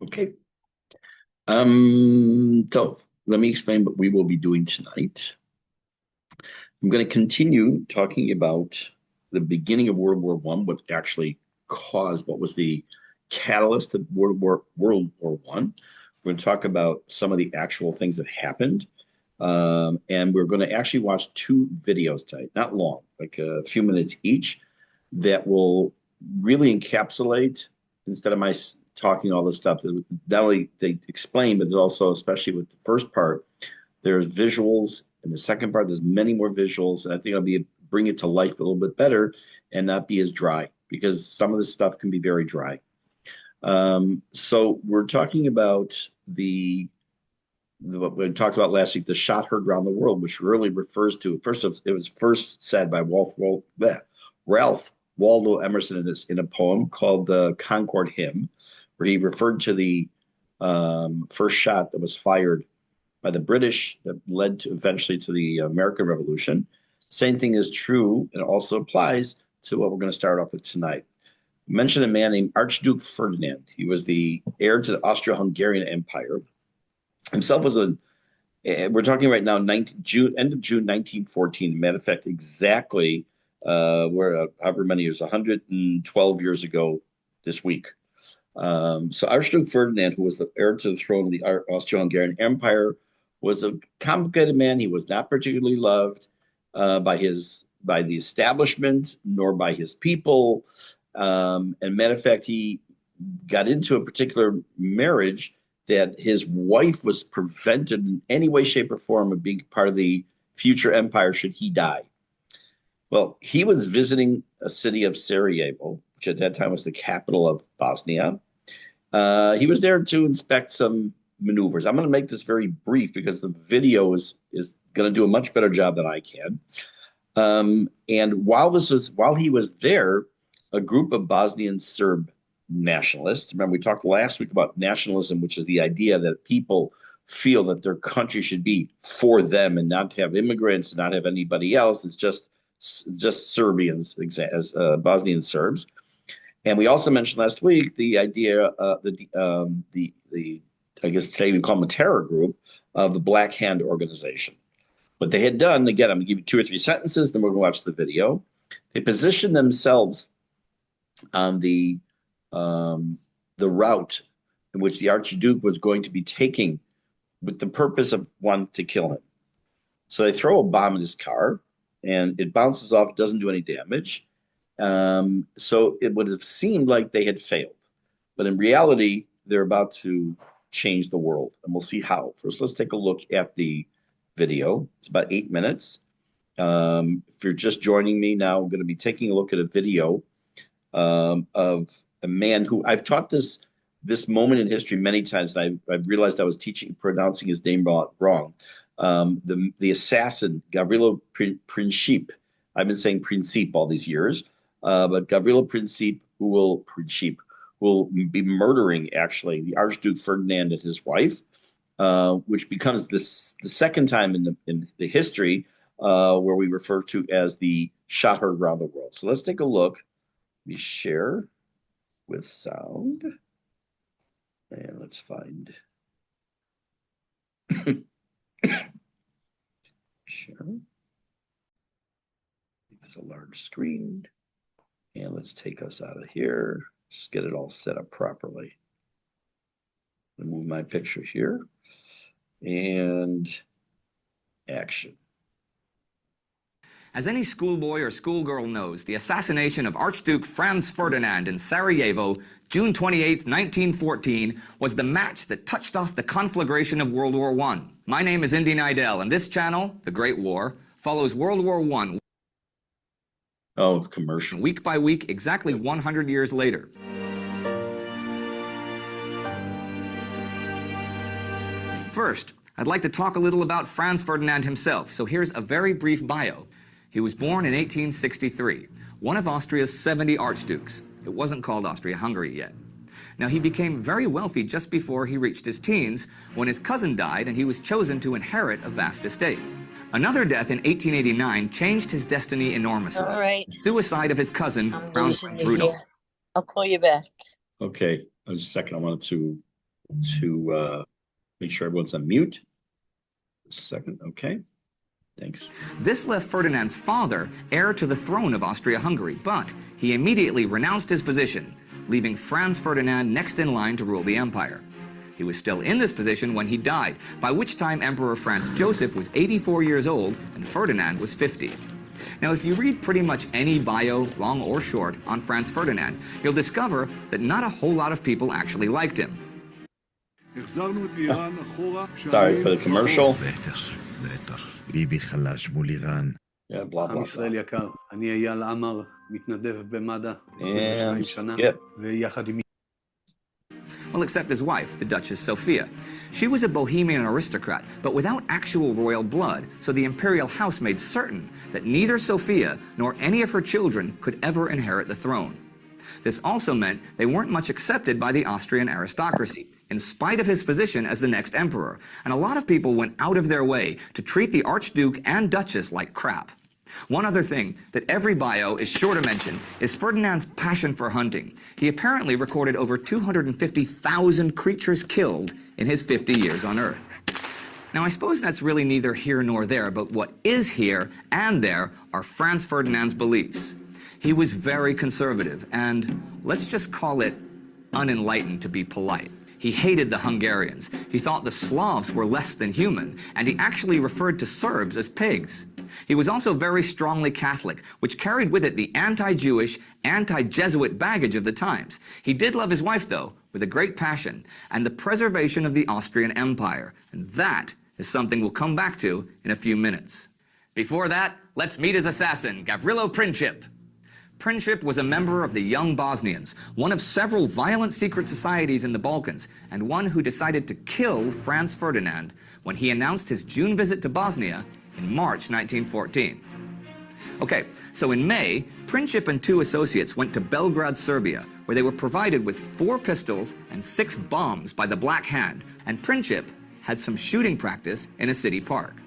Okay. So let me explain what we will be doing tonight. I'm going to continue talking about the beginning of World War One, what actually caused, what was the catalyst of World War One. We're going to talk about some of the actual things that happened. And we're going to actually watch two videos tonight, not long, like a few minutes each, that will really encapsulate, instead of my talking all this stuff, that not only they explain, but there's also, especially with the first part, there's visuals. In the second part, there's many more visuals. And I think I'll be bring it to life a little bit better and not be as dry, because some of this stuff can be very dry. So we're talking about what we talked about last week, the shot heard around the world, which really refers to, first, it was first said by Ralph Waldo Emerson in a poem called the Concord Hymn, where he referred to the first shot that was fired by the British that led to eventually to the American Revolution. Same thing is true and also applies to what we're going to start off with tonight. I mentioned a man named Archduke Ferdinand. He was the heir to the Austro-Hungarian Empire. Himself was we're talking right now, end of June 1914. Matter of fact, exactly however many years, 112 years ago this week. So Archduke Ferdinand, who was the heir to the throne of the Austro-Hungarian Empire, was a complicated man. He was not particularly loved by the establishment, nor by his people. And matter of fact, he got into a particular marriage that his wife was prevented in any way, shape, or form of being part of the future empire should he die. Well, he was visiting a city of Sarajevo, which at that time was the capital of Bosnia. He was there to inspect some maneuvers. I'm going to make this very brief because the video is going to do a much better job than I can. And while he was there, a group of Bosnian Serb nationalists. Remember, we talked last week about nationalism, which is the idea that people feel that their country should be for them and not have immigrants and not have anybody else. It's just Serbians as Bosnian Serbs. And we also mentioned last week the idea, I guess today we call them a terror group of the Black Hand organization. What they had done, again, I'm going to give you 2 or 3 sentences, then we're going to watch the video. They positioned themselves on the route in which the Archduke was going to be taking with the purpose of wanting to kill him. So they throw a bomb in his car and it bounces off, doesn't do any damage. So it would have seemed like they had failed. But in reality, they're about to change the world. And we'll see how. First, let's take a look at the video. It's about 8 minutes. If you're just joining me now, I'm going to be taking a look at a video of a man who I've taught this moment in history many times. And I realized I was pronouncing his name wrong. The assassin, Gavrilo Princip. I've been saying Princip all these years, but Gavrilo Princip, who will be murdering actually the Archduke Ferdinand and his wife, which becomes the second time in the history where we refer to as the shot heard around the world. So let's take a look. We share with sound, and let's find share. There's a large screen, and let's take us out of here. Just get it all set up properly. Move my picture here, and action. As any schoolboy or schoolgirl knows, the assassination of Archduke Franz Ferdinand in Sarajevo, June 28, 1914, was the match that touched off the conflagration of World War I. My name is Indy Nidell, and this channel, The Great War, follows World War I. Oh, commercial. Week by week, exactly 100 years later. First, I'd like to talk a little about Franz Ferdinand himself, so here's a very brief bio. He was born in 1863, one of Austria's 70 archdukes. It wasn't called Austria-Hungary yet. Now, he became very wealthy just before he reached his teens, when his cousin died and he was chosen to inherit a vast estate. Another death in 1889 changed his destiny enormously. All right. The suicide of his cousin, I'm Crown losing Prince you Rudolph. here. I'll call you back. Okay, just a second. I wanted to to make sure everyone's on mute. A second, okay. Thanks. This left Ferdinand's father heir to the throne of Austria-Hungary, but he immediately renounced his position, leaving Franz Ferdinand next in line to rule the empire. He was still in this position when he died, by which time Emperor Franz Joseph was 84 years old and Ferdinand was 50. Now, if you read pretty much any bio, long or short, on Franz Ferdinand, you'll discover that not a whole lot of people actually liked him. Sorry for the commercial. ביבי חלש מול איראן. Yeah, blah, blah, עם ישראל blah. יקר, אני אייל עמר, מתנדב במד"א 22 שנה, ויחד עם... Well, except his wife, the Duchess Sophia. She was a Bohemian aristocrat, but without actual royal blood, so the imperial house made certain that neither Sophia nor any of her children could ever inherit the throne. This also meant they weren't much accepted by the Austrian aristocracy, in spite of his position as the next emperor, and a lot of people went out of their way to treat the Archduke and Duchess like crap. One other thing that every bio is sure to mention is Ferdinand's passion for hunting. He apparently recorded over 250,000 creatures killed in his 50 years on Earth. Now, I suppose that's really neither here nor there, but what is here and there are Franz Ferdinand's beliefs. He was very conservative and, let's just call it, unenlightened to be polite. He hated the Hungarians. He thought the Slavs were less than human, and he actually referred to Serbs as pigs. He was also very strongly Catholic, which carried with it the anti-Jewish, anti-Jesuit baggage of the times. He did love his wife, though, with a great passion, and the preservation of the Austrian Empire. And that is something we'll come back to in a few minutes. Before that, let's meet his assassin, Gavrilo Princip. Princip was a member of the Young Bosnians, one of several violent secret societies in the Balkans, and one who decided to kill Franz Ferdinand when he announced his June visit to Bosnia in March 1914. Okay, so in May, Princip and two associates went to Belgrade, Serbia, where they were provided with 4 pistols and 6 bombs by the Black Hand, and Princip had some shooting practice in a city park.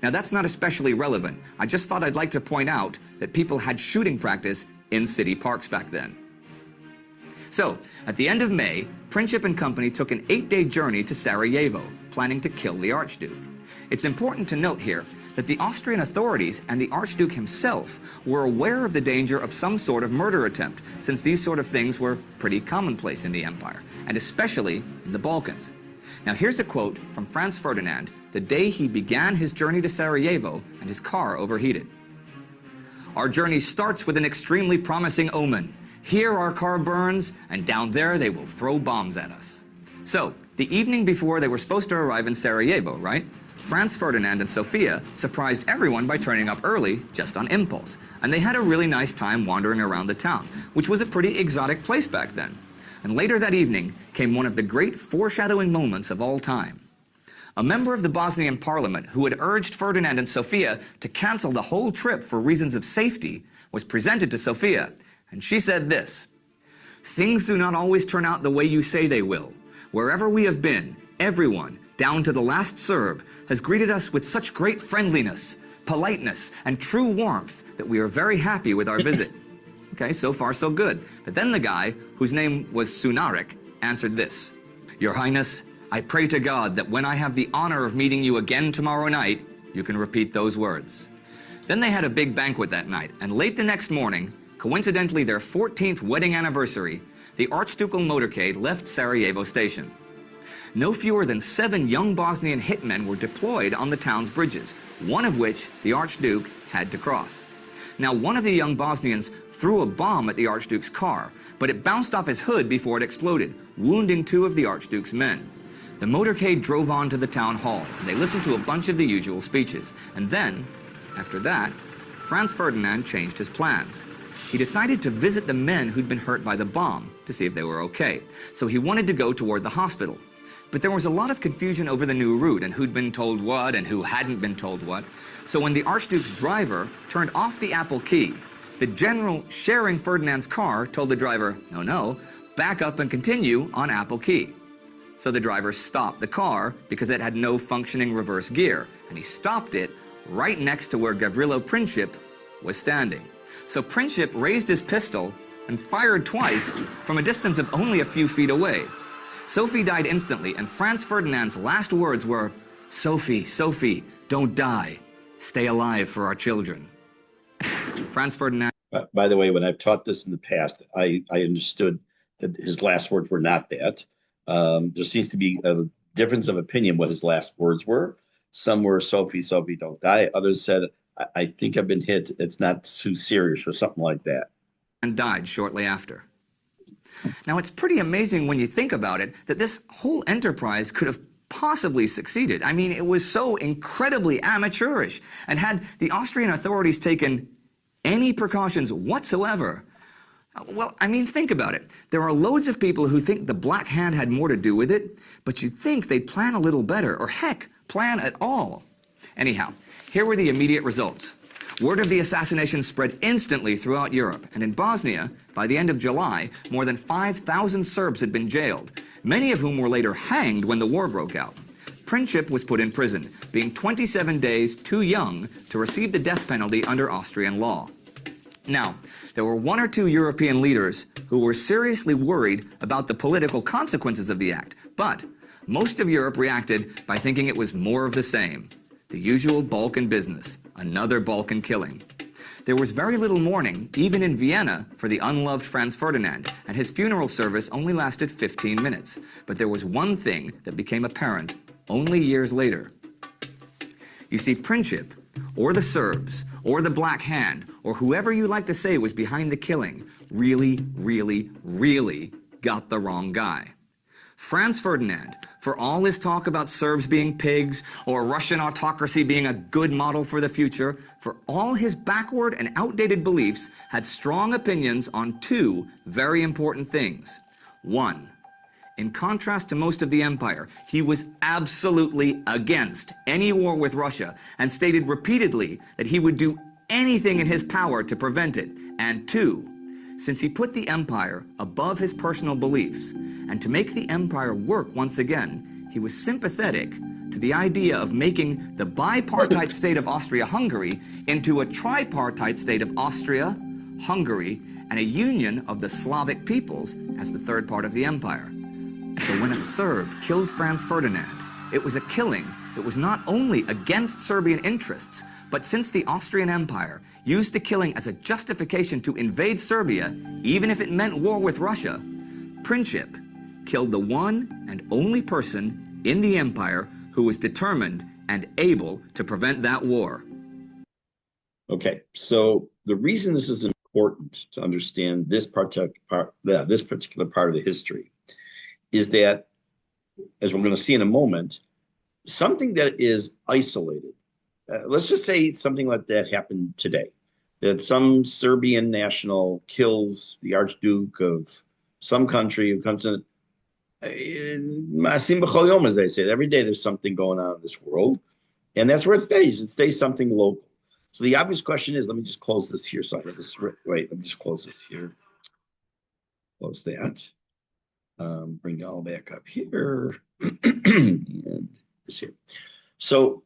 Now, that's not especially relevant. I just thought I'd like to point out that people had shooting practice in city parks back then. So, at the end of May, Princip and company took an 8-day journey to Sarajevo, planning to kill the Archduke. It's important to note here that the Austrian authorities and the Archduke himself were aware of the danger of some sort of murder attempt, since these sort of things were pretty commonplace in the empire, and especially in the Balkans. Now, here's a quote from Franz Ferdinand the day he began his journey to Sarajevo and his car overheated. "Our journey starts with an extremely promising omen. Here our car burns, and down there they will throw bombs at us." So, the evening before they were supposed to arrive in Sarajevo, right? Franz Ferdinand and Sophia surprised everyone by turning up early, just on impulse, and they had a really nice time wandering around the town, which was a pretty exotic place back then. And later that evening came one of the great foreshadowing moments of all time. A member of the Bosnian parliament who had urged Ferdinand and Sophia to cancel the whole trip for reasons of safety was presented to Sophia, and she said this: "Things do not always turn out the way you say they will. Wherever we have been, everyone, down to the last Serb, has greeted us with such great friendliness, politeness, and true warmth that we are very happy with our visit." Okay, so far so good. But then the guy, whose name was Sunarik, answered this: "Your Highness, I pray to God that when I have the honor of meeting you again tomorrow night, you can repeat those words." Then they had a big banquet that night, and late the next morning, coincidentally their 14th wedding anniversary, the Archducal motorcade left Sarajevo station. No fewer than 7 young Bosnian hitmen were deployed on the town's bridges, one of which the Archduke had to cross. Now, one of the young Bosnians threw a bomb at the Archduke's car, but it bounced off his hood before it exploded, wounding 2 of the Archduke's men. The motorcade drove on to the town hall, and they listened to a bunch of the usual speeches. And then, after that, Franz Ferdinand changed his plans. He decided to visit the men who'd been hurt by the bomb to see if they were okay. So he wanted to go toward the hospital. But there was a lot of confusion over the new route and who'd been told what and who hadn't been told what. So when the Archduke's driver turned off the Apple key, the general sharing Ferdinand's car told the driver, no, back up and continue on Apple key. So the driver stopped the car because it had no functioning reverse gear, and he stopped it right next to where Gavrilo Princip was standing. So Princip raised his pistol and fired twice from a distance of only a few feet away. Sophie died instantly, and Franz Ferdinand's last words were, "Sophie, Sophie, don't die. Stay alive for our children." Franz Ferdinand. By the way, when I've taught this in the past, I understood that his last words were not that. There seems to be a difference of opinion what his last words were. Some were, "Sophie, Sophie, don't die." Others said, I think I've been hit. It's not too serious," or something like that. And died shortly after. Now, it's pretty amazing when you think about it that this whole enterprise could have possibly succeeded. I mean, it was so incredibly amateurish. And had the Austrian authorities taken any precautions whatsoever, well, I mean, think about it. There are loads of people who think the Black Hand had more to do with it, but you'd think they'd plan a little better, or heck, plan at all. Anyhow, here were the immediate results. Word of the assassination spread instantly throughout Europe, and in Bosnia, by the end of July, more than 5,000 Serbs had been jailed, many of whom were later hanged when the war broke out. Princip was put in prison, being 27 days too young to receive the death penalty under Austrian law. Now, there were one or two European leaders who were seriously worried about the political consequences of the act, but most of Europe reacted by thinking it was more of the same. The usual Balkan business, another Balkan killing. There was very little mourning, even in Vienna, for the unloved Franz Ferdinand, and his funeral service only lasted 15 minutes. But there was one thing that became apparent only years later. You see, Princip, or the Serbs, or the Black Hand, or whoever you like to say was behind the killing, really got the wrong guy. Franz Ferdinand, for all his talk about Serbs being pigs or Russian autocracy being a good model for the future, for all his backward and outdated beliefs, had strong opinions on two very important things. One, in contrast to most of the empire, he was absolutely against any war with Russia and stated repeatedly that he would do anything in his power to prevent it. And two, since he put the empire above his personal beliefs, and to make the empire work once again, he was sympathetic to the idea of making the bipartite state of Austria-Hungary into a tripartite state of Austria, Hungary, and a union of the Slavic peoples as the third part of the empire. So when a Serb killed Franz Ferdinand, it was a killing that was not only against Serbian interests, but since the Austrian Empire used the killing as a justification to invade Serbia, even if it meant war with Russia, Princip killed the one and only person in the empire who was determined and able to prevent that war. Okay, so the reason this is important to understand this particular part of the history is that, as we're going to see in a moment, something that is isolated, let's just say something like that happened today, that some Serbian national kills the Archduke of some country who comes in, Masim b'chol yom, as they say. Every day there's something going on in this world, and that's where it stays. It stays something local. So the obvious question is, let me just close this here. So I have this, wait, let me just close this here. Close that. Bring it all back up here. And this here. So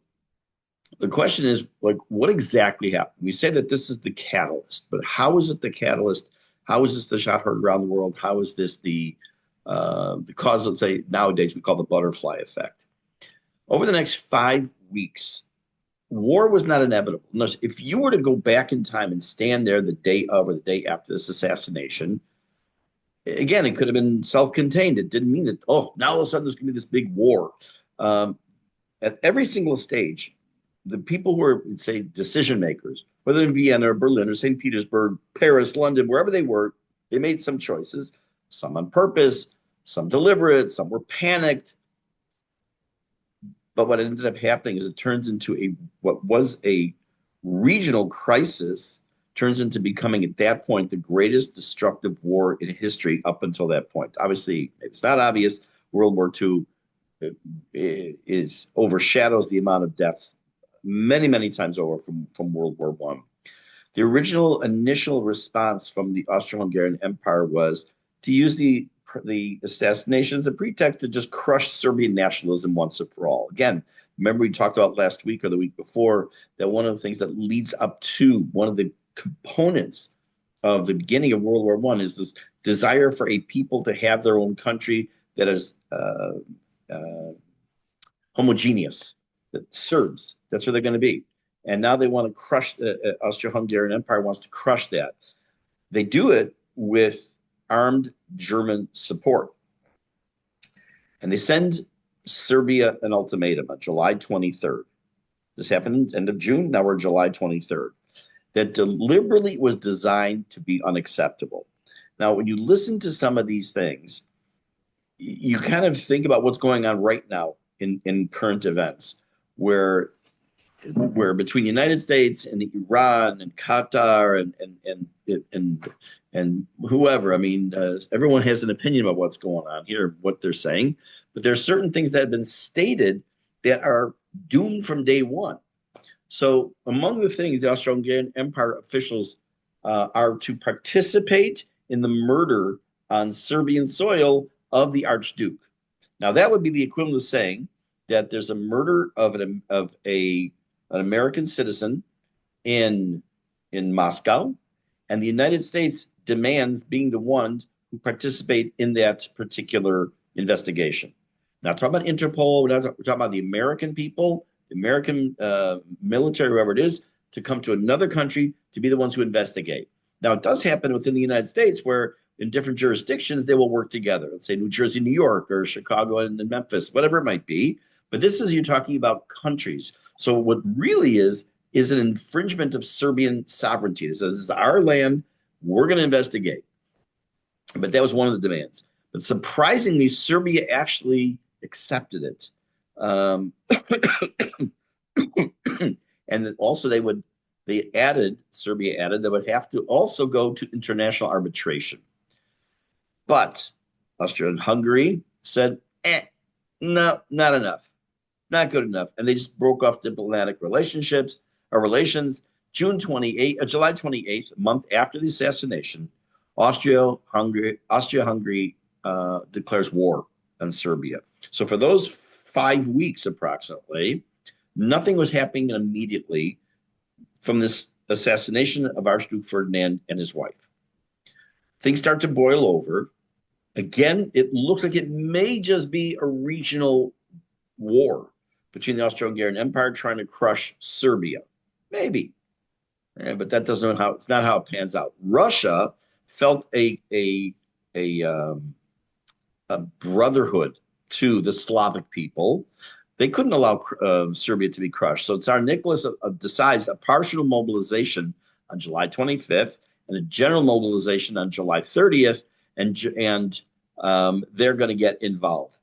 the question is, like, what exactly happened? We say that this is the catalyst, but how is it the catalyst? How is this the shot heard around the world? How is this the cause, let's say, nowadays we call the butterfly effect? Over the next 5 weeks, war was not inevitable. If you were to go back in time and stand there the day of or the day after this assassination, again, it could have been self-contained. It didn't mean that, oh, now all of a sudden there's going to be this big war. At every single stage, the people who are, say, decision makers, whether in Vienna or Berlin or St. Petersburg, Paris, London, wherever they were, they made some choices, some on purpose, some deliberate, some were panicked. But what ended up happening is it turns into what was a regional crisis, turns into becoming at that point the greatest destructive war in history up until that point. Obviously, it's not obvious. World War II overshadows the amount of deaths many times over from World War I. The original initial response from the Austro-Hungarian Empire was to use the assassination as a pretext to just crush Serbian nationalism once and for all. Again, remember we talked about last week or the week before that one of the things that leads up to one of the components of the beginning of World War I is this desire for a people to have their own country, that is homogeneous. The Serbs, that's where they're going to be. And now they want to crush the Austro-Hungarian Empire wants to crush that. They do it with armed German support. And they send Serbia an ultimatum on July 23rd. This happened end of June. Now we're July 23rd. That deliberately was designed to be unacceptable. Now, when you listen to some of these things, you kind of think about what's going on right now in current events, where between the United States and Iran and Qatar and whoever, I mean, everyone has an opinion about what's going on here, what they're saying, but there are certain things that have been stated that are doomed from day one. So among the things the Austro-Hungarian Empire officials are to participate in the murder on Serbian soil of the Archduke. Now that would be the equivalent of saying that there's a murder of an American citizen in Moscow, and the United States demands being the one who participate in that particular investigation. Not talking about Interpol, we're talking about the American people, the American military, whoever it is, to come to another country to be the ones who investigate. Now, it does happen within the United States where in different jurisdictions, they will work together. Let's say New Jersey, New York, or Chicago and Memphis, whatever it might be. But this is, you're talking about countries. So what really is an infringement of Serbian sovereignty. So this is our land. We're going to investigate. But that was one of the demands. But surprisingly, Serbia actually accepted it. And also Serbia added, they would have to also go to international arbitration. But Austria and Hungary said, no, not enough. Not good enough. And they just broke off diplomatic relations. July 28th, a month after the assassination, Austria-Hungary declares war on Serbia. So for those 5 weeks approximately, nothing was happening immediately from this assassination of Archduke Ferdinand and his wife. Things start to boil over. Again, it looks like it may just be a regional war between the Austro-Hungarian Empire trying to crush Serbia. Maybe. But that doesn't how it's not how it pans out. Russia felt a brotherhood to the Slavic people. They couldn't allow Serbia to be crushed. So Tsar Nicholas decides a partial mobilization on July 25th and a general mobilization on July 30th, and they're going to get involved.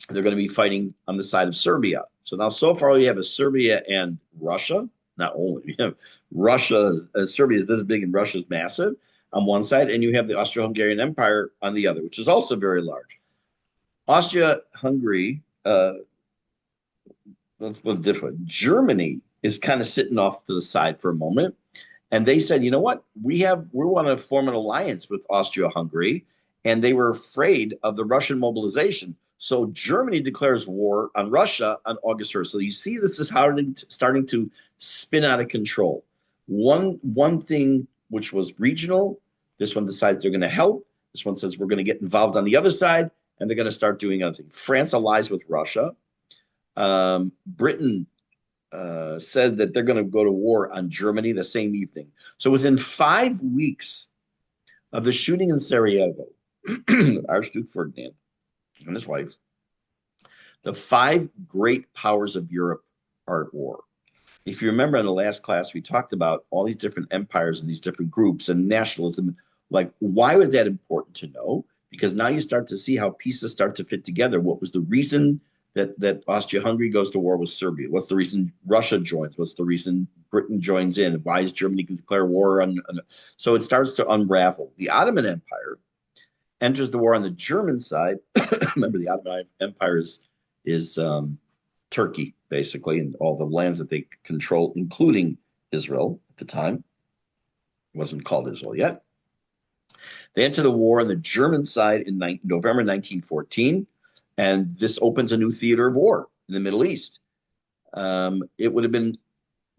They're going to be fighting on the side of Serbia. So now, so far, you have a Serbia and Russia. Not only you have Russia, Serbia is this big and Russia is massive on one side, and you have the Austro-Hungarian Empire on the other, which is also very large. Austria-Hungary, let's put it different. Germany is kind of sitting off to the side for a moment, and they said, you know what, we want to form an alliance with Austria-Hungary, and they were afraid of the Russian mobilization. So Germany declares war on Russia on August 1st. So you see, this is starting to spin out of control. One thing which was regional, this one decides they're going to help. This one says we're going to get involved on the other side, and they're going to start doing other things. France allies with Russia. Britain said that they're going to go to war on Germany the same evening. So within 5 weeks of the shooting in Sarajevo, Archduke Ferdinand and his wife, the 5 great powers of Europe are at war. If you remember in the last class, we talked about all these different empires and these different groups and nationalism. Like, why was that important to know? Because now you start to see how pieces start to fit together. What was the reason that Austria-Hungary goes to war with Serbia? What's the reason Russia joins? What's the reason Britain joins in? Why is Germany going to declare war on? So it starts to unravel. The Ottoman Empire enters the war on the German side. Remember, the Ottoman Empire is Turkey, basically, and all the lands that they control, including Israel at the time. It wasn't called Israel yet. They enter the war on the German side in November 1914, and this opens a new theater of war in the Middle East. It would have been,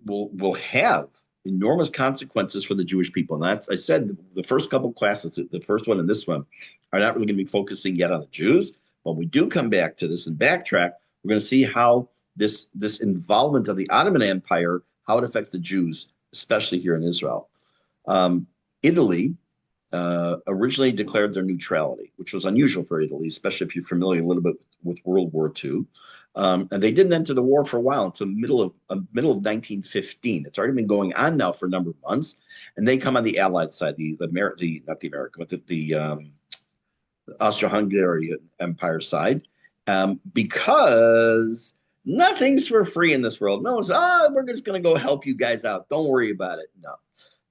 will have enormous consequences for the Jewish people. And I said the first couple classes, the first one and this one, are not really going to be focusing yet on the Jews, When we do come back to this and backtrack, we're going to see how this involvement of the Ottoman Empire, how it affects the Jews, especially here in Israel. Italy originally declared their neutrality, which was unusual for Italy, especially if you're familiar a little bit with World War II. And they didn't enter the war for a while until middle of 1915. It's already been going on now for a number of months, and they come on the Allied side, the Austro-Hungarian Empire side, because nothing's for free in this world. No one's, we're just going to go help you guys out. Don't worry about it. No,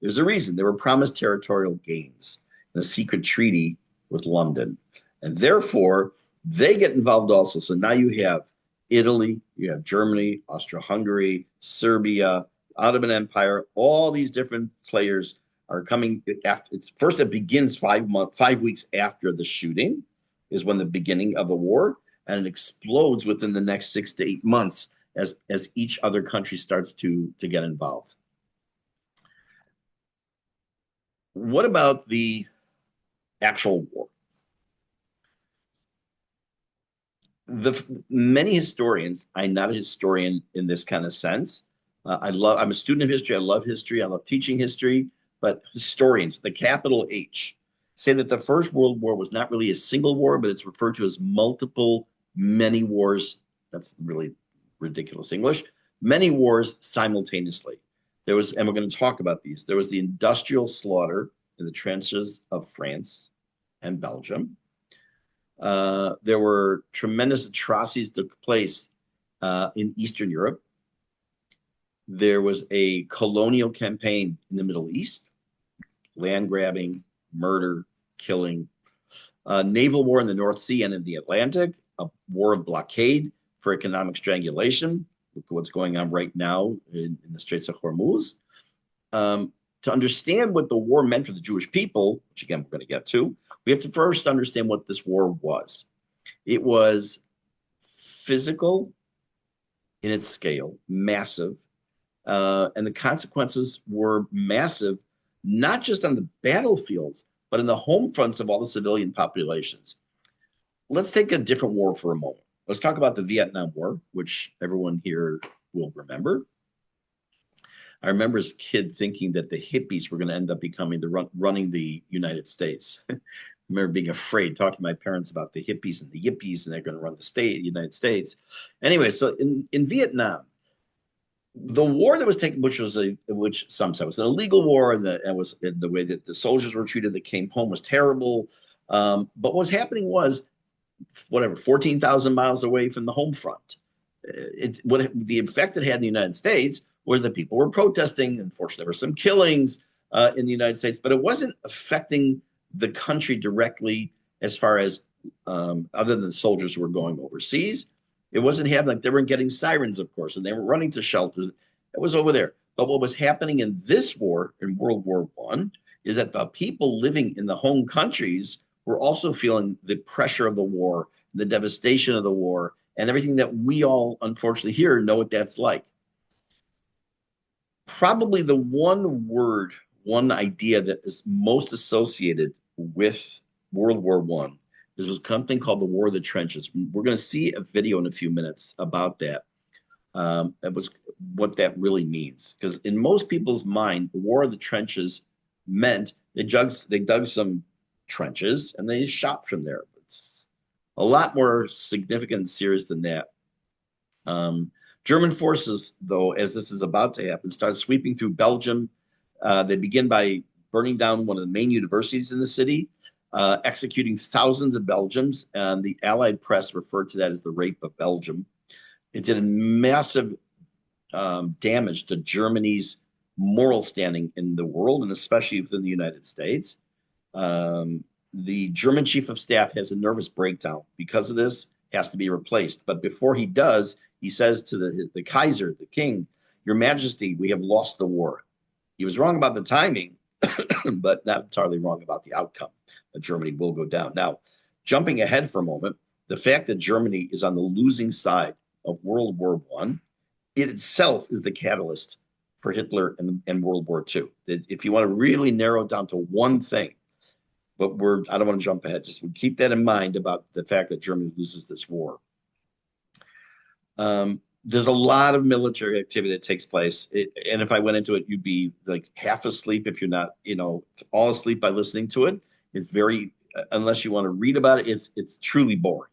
there's a reason. They were promised territorial gains in a secret treaty with London, and therefore they get involved also. So now you have Italy, you have Germany, Austro-Hungary, Serbia, Ottoman Empire, all these different players are coming after. It's first, it begins 5 weeks after the shooting is when the beginning of the war, and it explodes within the next 6 to 8 months as each other country starts to get involved. What about the actual war? Many historians, I'm not a historian in this kind of sense. I'm a student of history. I love history. I love teaching history. But historians, the capital H, say that the First World War was not really a single war, but it's referred to as many wars. That's really ridiculous English. Many wars simultaneously. There was, and we're going to talk about these. There was the industrial slaughter in the trenches of France and Belgium. There were tremendous atrocities that took place in Eastern Europe. There was a colonial campaign in the Middle East, land grabbing, murder, killing, naval war in the North Sea and in the Atlantic, a war of blockade for economic strangulation. Look at what's going on right now in the Straits of Hormuz. To understand what the war meant for the Jewish people, which again we're going to get to, we have to first understand what this war was. It was physical in its scale, massive, and the consequences were massive, not just on the battlefields, but in the home fronts of all the civilian populations. Let's take a different war for a moment. Let's talk about the Vietnam War, which everyone here will remember. I remember as a kid thinking that the hippies were going to end up becoming running the United States. I remember being afraid, talking to my parents about the hippies and the yippies, and they're going to run the United States. Anyway, so in Vietnam, the war that was taken, which some said was an illegal war, and the way that the soldiers were treated that came home was terrible. But what was happening was, 14,000 miles away from the home front. The effect it had in the United States was that people were protesting. Unfortunately, there were some killings in the United States, but it wasn't affecting the country directly as far as other than soldiers who were going overseas. It wasn't happening. Like, they weren't getting sirens, of course, and they were running to shelters. It was over there. But what was happening in this war, in World War I, is that the people living in the home countries were also feeling the pressure of the war, the devastation of the war, and everything that we all, unfortunately, here know what that's like. Probably the one idea that is most associated with World War I was something called the War of the Trenches. We're going to see a video in a few minutes about that. It was what that really means, because in most people's mind, the War of the Trenches meant they dug some trenches and they shot from there. It's a lot more significant and serious than that. German forces, though, as this is about to happen, start sweeping through Belgium. They begin by burning down one of the main universities in the city, executing thousands of Belgians, and the Allied press referred to that as the rape of Belgium. It did a massive damage to Germany's moral standing in the world, and especially within the United States. The German chief of staff has a nervous breakdown because of this, has to be replaced. But before he does, he says to the Kaiser, the king, "Your Majesty, we have lost the war." He was wrong about the timing, but not entirely wrong about the outcome, that Germany will go down. Now, jumping ahead for a moment, the fact that Germany is on the losing side of World War I, it itself is the catalyst for Hitler and World War II. If you want to really narrow it down to one thing, but I don't want to jump ahead. Just keep that in mind about the fact that Germany loses this war. There's a lot of military activity that takes place. And if I went into it, you'd be like half asleep if you're not, all asleep by listening to it. It's very, unless you want to read about it, it's truly boring.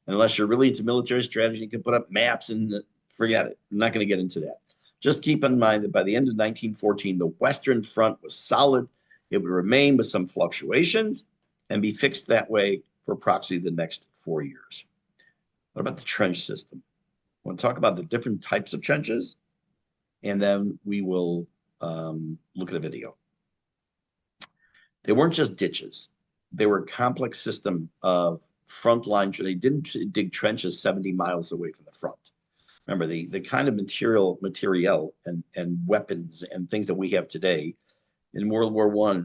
Unless you're really into military strategy, you can put up maps and forget it. I'm not going to get into that. Just keep in mind that by the end of 1914, the Western Front was solid. It would remain with some fluctuations and be fixed that way for approximately the next 4 years. What about the trench system? I want to talk about the different types of trenches, and then we will look at a video. They weren't just ditches. They were a complex system of front lines. They didn't dig trenches 70 miles away from the front. Remember, the kind of material and weapons and things that we have today in World War I,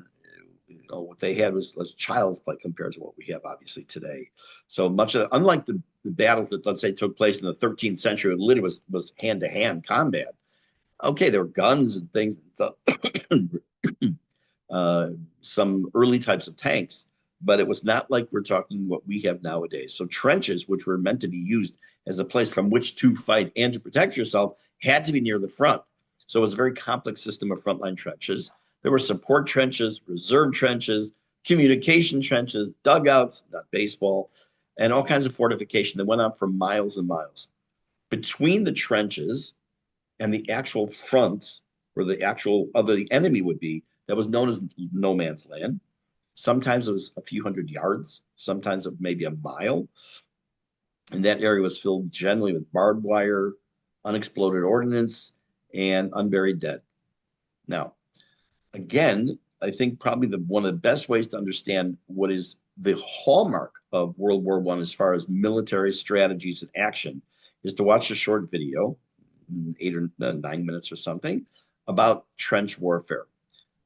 what they had was child's play compared to what we have obviously today. So much of, unlike the battles that, let's say, took place in the 13th century, it literally was hand-to-hand combat. Okay, there were guns and things, some early types of tanks, but it was not like we're talking what we have nowadays. So trenches, which were meant to be used as a place from which to fight and to protect yourself, had to be near the front. So it was a very complex system of frontline trenches. There were support trenches, reserve trenches, communication trenches, dugouts, not baseball, and all kinds of fortification that went on for miles and miles. Between the trenches and the actual fronts, where the actual the enemy would be, that was known as no man's land. Sometimes it was a few hundred yards, sometimes maybe a mile. And that area was filled generally with barbed wire, unexploded ordnance, and unburied dead. Now, again, I think probably one of the best ways to understand what is the hallmark of World War I as far as military strategies and action is to watch a short video, 8 or 9 minutes or something, about trench warfare.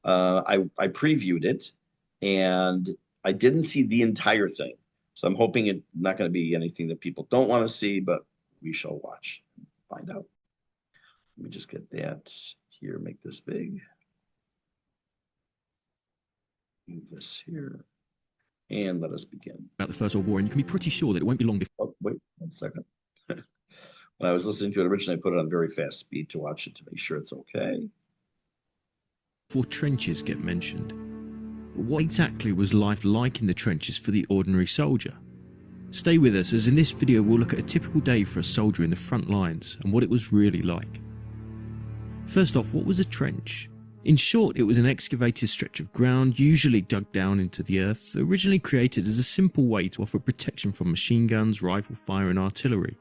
I previewed it, and I didn't see the entire thing. So I'm hoping it's not going to be anything that people don't want to see, but we shall watch and find out. Let me just get that here, make this big. Move this here. And let us begin. About the First World War, and you can be pretty sure that it won't be long before. Oh, wait 1 second. When I was listening to it originally, I put it on very fast speed to watch it to make sure it's okay. Before trenches get mentioned. What exactly was life like in the trenches for the ordinary soldier? Stay with us, as in this video we'll look at a typical day for a soldier in the front lines and what it was really like. First off, what was a trench? In short, it was an excavated stretch of ground, usually dug down into the earth, originally created as a simple way to offer protection from machine guns, rifle fire and artillery.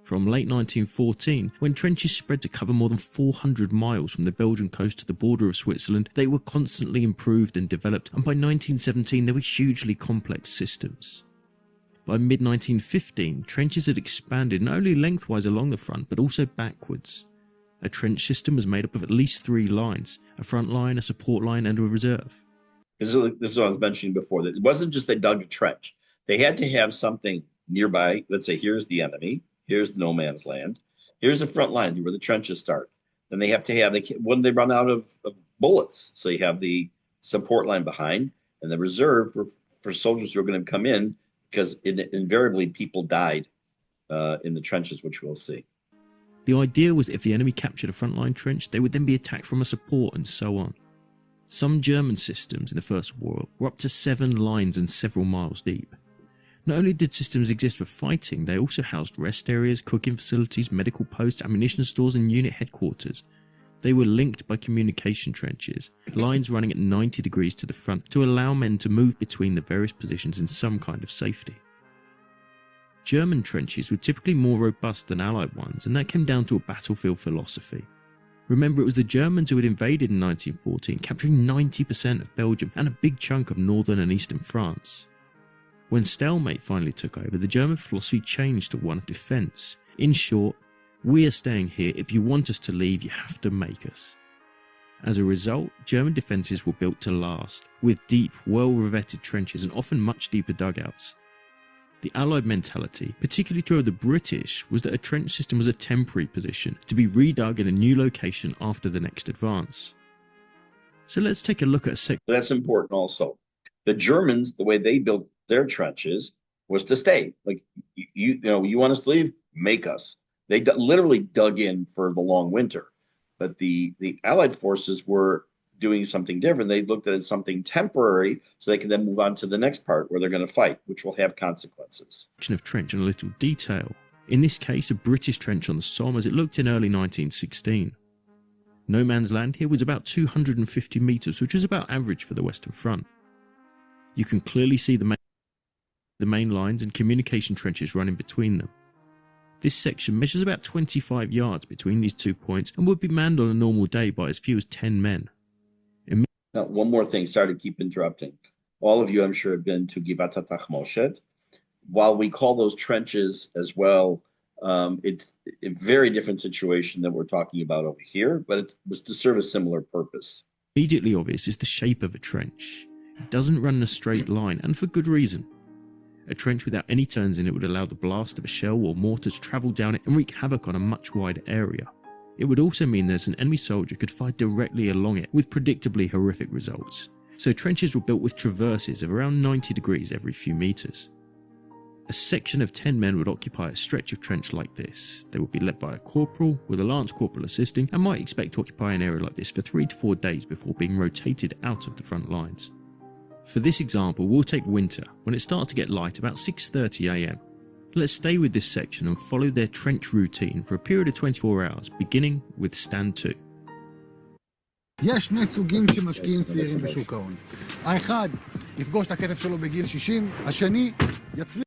From late 1914, when trenches spread to cover more than 400 miles from the Belgian coast to the border of Switzerland, they were constantly improved and developed, and by 1917 they were hugely complex systems. By mid-1915, trenches had expanded not only lengthwise along the front, but also backwards. A trench system was made up of at least 3 lines, a front line, a support line, and a reserve. This is what I was mentioning before, that it wasn't just they dug a trench. They had to have something nearby. Let's say here's the enemy, here's no man's land, here's the front line where the trenches start. Then they have to have, when they run out of bullets, so you have the support line behind and the reserve for soldiers who are going to come in, because invariably people died in the trenches, which we'll see. The idea was if the enemy captured a frontline trench, they would then be attacked from a support and so on. Some German systems in the First World War were up to 7 lines and several miles deep. Not only did systems exist for fighting, they also housed rest areas, cooking facilities, medical posts, ammunition stores and unit headquarters. They were linked by communication trenches, lines running at 90 degrees to the front to allow men to move between the various positions in some kind of safety. German trenches were typically more robust than Allied ones, and that came down to a battlefield philosophy. Remember, it was the Germans who had invaded in 1914, capturing 90% of Belgium and a big chunk of northern and eastern France. When stalemate finally took over, the German philosophy changed to one of defence. In short, we are staying here. If you want us to leave, you have to make us. As a result, German defences were built to last, with deep, well-revetted trenches and often much deeper dugouts. The Allied mentality, particularly true of the British, was that a trench system was a temporary position, to be redug in a new location after the next advance. So let's take a look at That's important also. The Germans, the way they built their trenches was to stay. Like you want us to leave, make us. They literally dug in for the long winter, but the Allied forces were doing something different. They looked at it as something temporary, so they can then move on to the next part where they're going to fight, which will have consequences. Of trench and a little detail. In this case, a British trench on the Somme as it looked in early 1916. No man's land here was about 250 metres, which was about average for the Western Front. You can clearly see the main lines and communication trenches running between them. This section measures about 25 yards between these 2 points and would be manned on a normal day by as few as 10 men. Now, one more thing, sorry to keep interrupting. All of you, I'm sure, have been to Givat HaTachmoshet. While we call those trenches as well, it's a very different situation than we're talking about over here, but it was to serve a similar purpose. Immediately obvious is the shape of a trench. It doesn't run in a straight line, and for good reason. A trench without any turns in it would allow the blast of a shell or mortar to travel down it and wreak havoc on a much wider area. It would also mean that an enemy soldier could fire directly along it with predictably horrific results. So trenches were built with traverses of around 90 degrees every few metres. A section of 10 men would occupy a stretch of trench like this. They would be led by a corporal, with a lance corporal assisting, and might expect to occupy an area like this for 3 to 4 days before being rotated out of the front lines. For this example, we'll take winter, when it starts to get light about 6:30 AM. Let's stay with this section and follow their trench routine for a period of 24 hours, beginning with stand 2. יש שני סוגים של משקיעים צעירים בשוק ההון. האחד יפגוש את הכתף שלו בגיל 60, השני יצליח.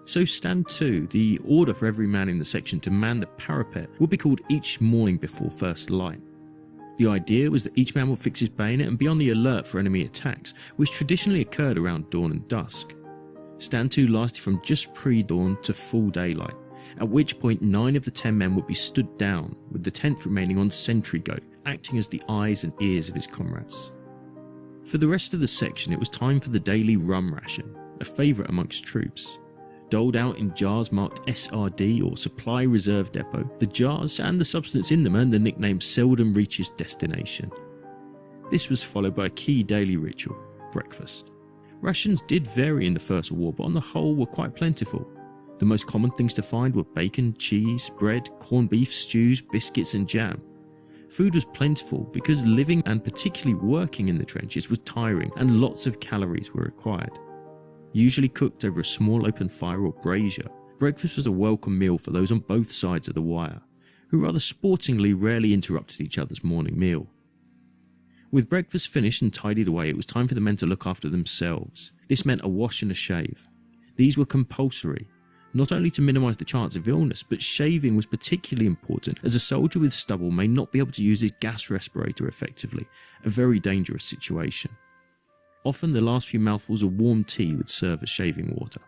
So stand 2, the order for every man in the section to man the parapet, would be called each morning before first light. The idea was that each man would fix his bayonet and be on the alert for enemy attacks, which traditionally occurred around dawn and dusk. Stand 2 lasted from just pre-dawn to full daylight, at which point 9 of the 10 men would be stood down, with the 10th remaining on sentry go, acting as the eyes and ears of his comrades. For the rest of the section, it was time for the daily rum ration, a favourite amongst troops. Doled out in jars marked SRD or Supply Reserve Depot, the jars and the substance in them earned the nickname seldom reaches destination. This was followed by a key daily ritual, breakfast. Rations did vary in the First World War, but on the whole were quite plentiful. The most common things to find were bacon, cheese, bread, corned beef, stews, biscuits and jam. Food was plentiful because living and particularly working in the trenches was tiring and lots of calories were required. Usually cooked over a small open fire or brazier, breakfast was a welcome meal for those on both sides of the wire, who rather sportingly rarely interrupted each other's morning meal. With breakfast finished and tidied away, it was time for the men to look after themselves. This meant a wash and a shave. These were compulsory, not only to minimise the chance of illness, but shaving was particularly important as a soldier with stubble may not be able to use his gas respirator effectively, a very dangerous situation. Often the last few mouthfuls of warm tea would serve as shaving water.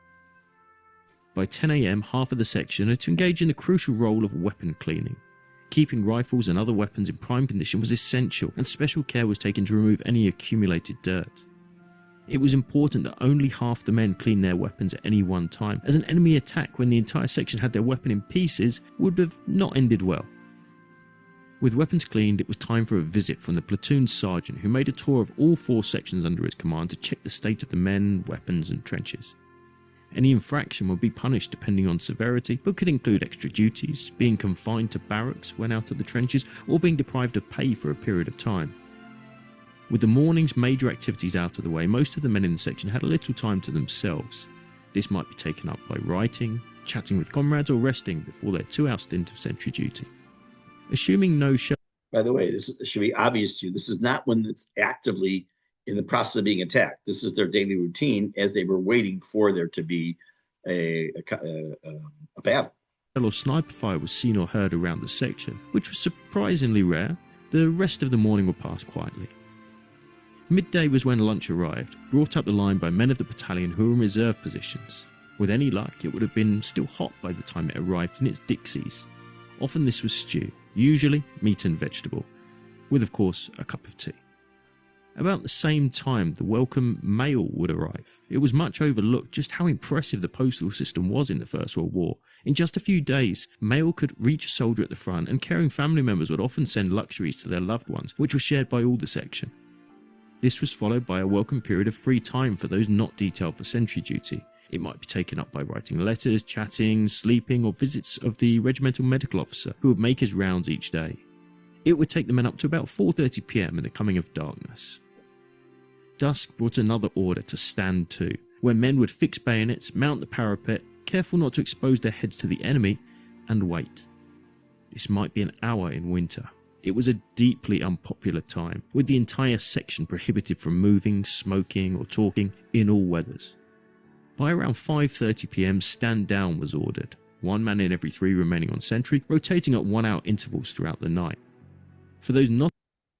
By 10 AM, half of the section had to engage in the crucial role of weapon cleaning. Keeping rifles and other weapons in prime condition was essential, and special care was taken to remove any accumulated dirt. It was important that only half the men clean their weapons at any one time, as an enemy attack when the entire section had their weapon in pieces would have not ended well. With weapons cleaned, it was time for a visit from the platoon sergeant, who made a tour of all 4 sections under his command to check the state of the men, weapons and trenches. Any infraction would be punished depending on severity, but could include extra duties, being confined to barracks when out of the trenches, or being deprived of pay for a period of time. With the morning's major activities out of the way, most of the men in the section had a little time to themselves. This might be taken up by writing, chatting with comrades, or resting before their 2-hour stint of sentry duty. Assuming no show. By the way, this should be obvious to you. This is not when it's actively in the process of being attacked. This is their daily routine as they were waiting for there to be a battle. Or sniper fire was seen or heard around the section, which was surprisingly rare. The rest of the morning would pass quietly. Midday was when lunch arrived, brought up the line by men of the battalion who were in reserve positions. With any luck, it would have been still hot by the time it arrived in its dixies. Often this was stew, usually meat and vegetable, with of course a cup of tea. About the same time, the welcome mail would arrive. It was much overlooked just how impressive the postal system was in the First World War. In just a few days, mail could reach a soldier at the front, and caring family members would often send luxuries to their loved ones, which was shared by all the section. This was followed by a welcome period of free time for those not detailed for sentry duty. It might be taken up by writing letters, chatting, sleeping, or visits of the regimental medical officer who would make his rounds each day. It would take the men up to about 4:30 p.m. in the coming of darkness. Dusk brought another order to stand to, where men would fix bayonets, mount the parapet, careful not to expose their heads to the enemy, and wait. This might be an hour in winter. It was a deeply unpopular time, with the entire section prohibited from moving, smoking, or talking in all weathers. By around 5:30 p.m, stand down was ordered, one man in every 3 remaining on sentry, rotating at 1-hour intervals throughout the night. For those not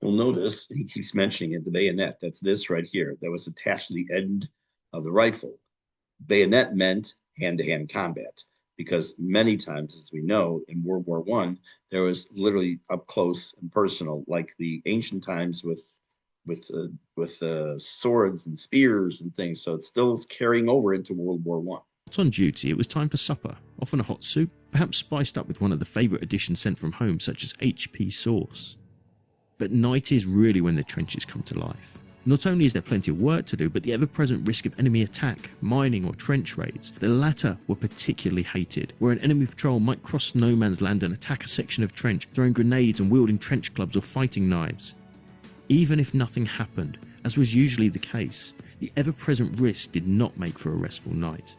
You'll notice he keeps mentioning it, the bayonet. That's this right here that was attached to the end of the rifle. Bayonet meant hand-to-hand combat, because many times, as we know, in World War I, there was literally up close and personal, like the ancient times with swords and spears and things. So it still is carrying over into World War I. on duty, it was time for supper, often a hot soup, perhaps spiced up with one of the favourite additions sent from home, such as HP sauce. But night is really when the trenches come to life. Not only is there plenty of work to do, but the ever-present risk of enemy attack, mining or trench raids. The latter were particularly hated, where an enemy patrol might cross no man's land and attack a section of trench, throwing grenades and wielding trench clubs or fighting knives. Even if nothing happened, as was usually the case, the ever-present risk did not make for a restful night.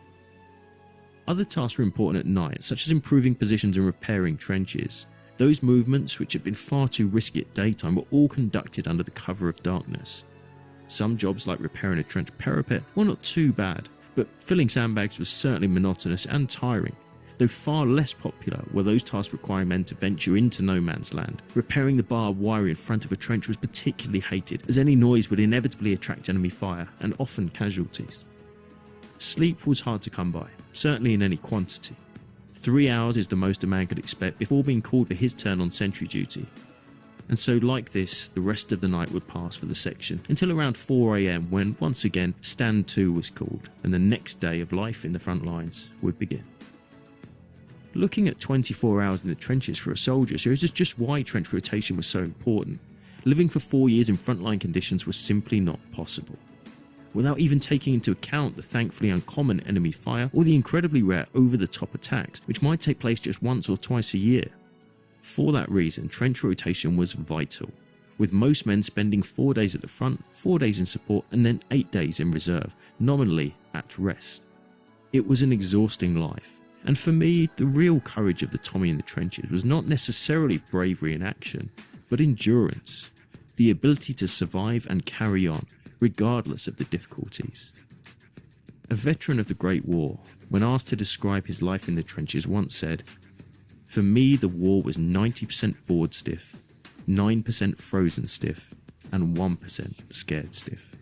Other tasks were important at night, such as improving positions and repairing trenches. Those movements, which had been far too risky at daytime, were all conducted under the cover of darkness. Some jobs, like repairing a trench parapet, were not too bad, but filling sandbags was certainly monotonous and tiring, though far less popular were those tasks requiring men to venture into no man's land. Repairing the barbed wire in front of a trench was particularly hated, as any noise would inevitably attract enemy fire, and often casualties. Sleep was hard to come by, certainly in any quantity. 3 hours is the most a man could expect before being called for his turn on sentry duty. And so, like this, the rest of the night would pass for the section, until around 4 AM when, once again, Stand To was called, and the next day of life in the front lines would begin. Looking at 24 hours in the trenches for a soldier shows us just why trench rotation was so important. Living for 4 years in frontline conditions was simply not possible, without even taking into account the thankfully uncommon enemy fire or the incredibly rare over-the-top attacks, which might take place just once or twice a year. For that reason, trench rotation was vital, with most men spending 4 days at the front, 4 days in support, and then 8 days in reserve, nominally at rest. It was an exhausting life, and for me, the real courage of the Tommy in the trenches was not necessarily bravery in action, but endurance, the ability to survive and carry on, regardless of the difficulties. A veteran of the Great War, when asked to describe his life in the trenches, once said, "For me, the war was 90% bored stiff, 9% frozen stiff, and 1% scared stiff."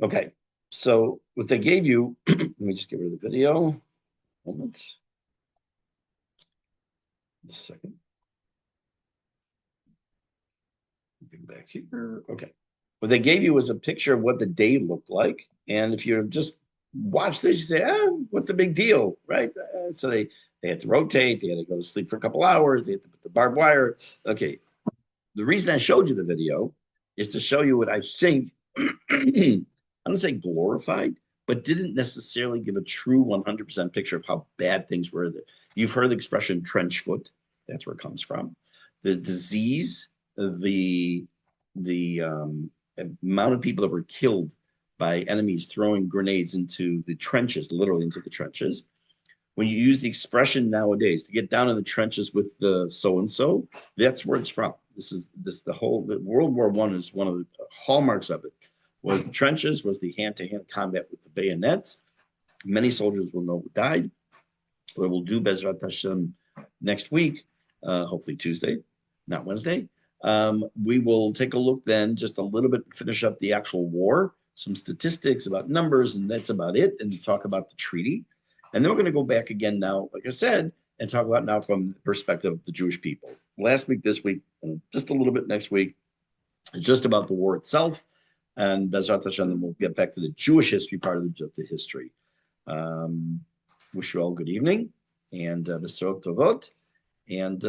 Okay, so what they gave you, let me just get rid of the video. Moment. Just a second. Back here. Okay. What they gave you was a picture of what the day looked like. And if you just watch this, you say, what's the big deal, right? So they had to rotate. They had to go to sleep for a couple hours. They had to put the barbed wire. Okay. The reason I showed you the video is to show you what I think, I don't say glorified, but didn't necessarily give a true 100% picture of how bad things were. You've heard the expression trench foot. That's where it comes from. The disease, the amount of people that were killed by enemies throwing grenades into the trenches, literally into the trenches. When you use the expression nowadays to get down in the trenches with the so-and-so, that's where it's from. The World War I is one of the hallmarks of it. Was the trenches, was the hand-to-hand combat with the bayonets. Many soldiers will know who died. What we'll do, Bezrat Hashem, next week, hopefully Tuesday, not Wednesday, we will take a look then, just a little bit, finish up the actual war, some statistics about numbers, and that's about it, and talk about the treaty. And then we're going to go back again now, like I said, and talk about now from the perspective of the Jewish people. Last week, this week, and just a little bit next week, is just about the war itself. And Bezrat Hashem, then we'll get back to the Jewish history part of the history. Wish you all good evening, and Besarot Tovot, and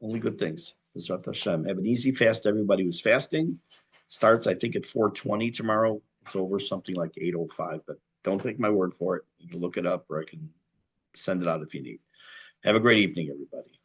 Only good things. B'ezrat Hashem. Have an easy fast, everybody who's fasting. Starts, I think, at 4:20 tomorrow. It's over something like 8:05, but don't take my word for it. You can look it up, or I can send it out if you need. Have a great evening, everybody.